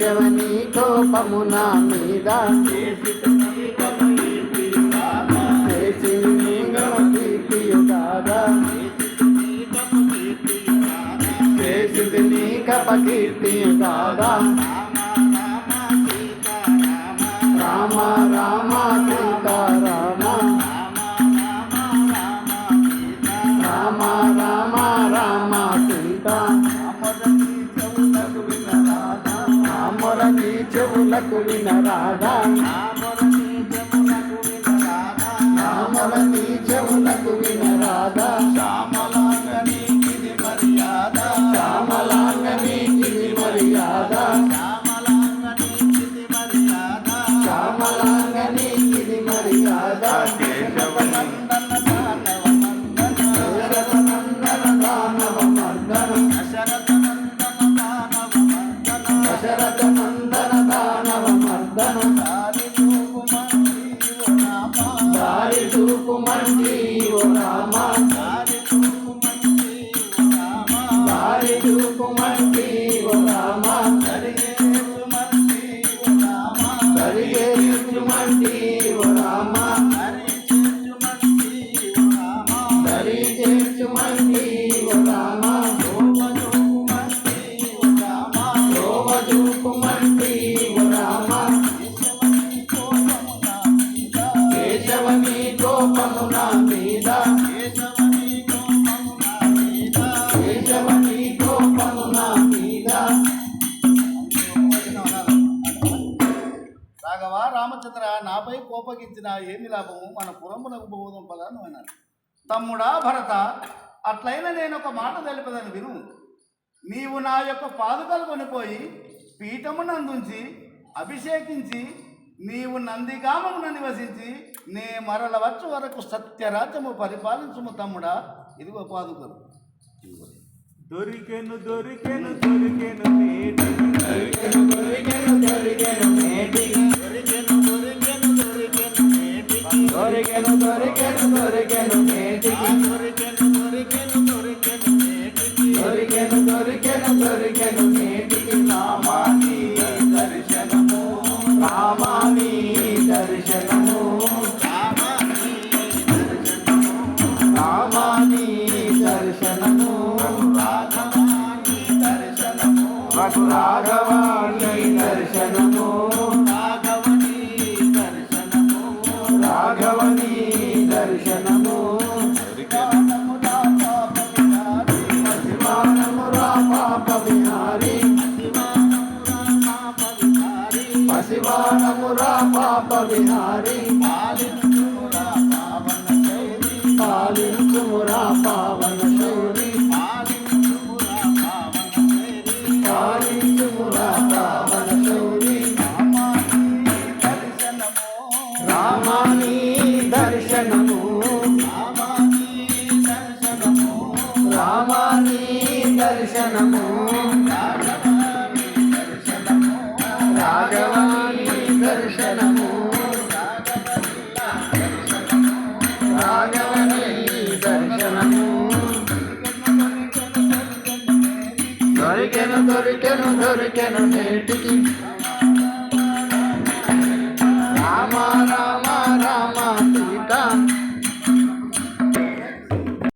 కేశవని కోపము నా మీద చేసింది కీర్తియు కాదా చేసింది నీ కీర్తియు కాదా రామ రామ సీతారామ రామ రామ రామ సీతా రామరని చెవులకు వినరాదా రామరని చెవులకు వినరాదా శ్యామలాంగని గిరి మర్యాద శ్యామలాంగని గిరి మర్యాద శ్యామలాంగని గిరి మర్యాద కేశవనందన దానవ మర్దన దశరథ నందన దానవ మర్దన దారి చూపుమంటి ఓ రామ దారి చూపుమంటి ఓ రామ దరిగేర్చుమంటి ఓ రామ దరి చేర్చుమంటి ఓ రామ శోభ చూపుమంటి ఓ రామ కేశవని కోపము నా మీద కేశవని కోపము నా మీద రాఘవ రామచంద్ర నాపై కోపగించిన ఏమి లాభము మన పురమునకు బోధం పదాను అన్నాడు. తమ్ముడా భరత, అట్లయినా నేను ఒక మాట తెలిపదని విను. నీవు నా యొక్క పాదుకలు కొనిపోయి పీఠమునందుంచి అభిషేకించి నీవు నందిగామమున నివసించి నే మరల వచ్చు వరకు సత్యరాజ్యము పరిపాలించుము తమ్ముడా. ఇదిగో పాదుకలు. దొరికెను దొరికెను దొరికెను నేటి దొరికెను దొరికెను దొరికెను నేటి దొరికెను దొరికెను దొరికెను నేటి దొరికెను దొరికెను దొరికెను నేటికి దొరికెను దొరికెను దొరికెను నేటికి దొరికెను దొరికెను దొరికెను నేటికి రామాని దర్శనము రామాని దర్శనము రామాని దర్శనము రాఘవాని దర్శనము రాఘవని దర్శనము శివానమురా పాప విహారి శివానమురా పాప విహారి పాలించుమురా పావన శౌరి పాలించుమురా పావన శౌరి రామాని దర్శనము రామాని దర్శనము రాఘవాని దర్శనము రాఘవని దర్శనము దొరికెను దొరికెను దొరికెను నేటికి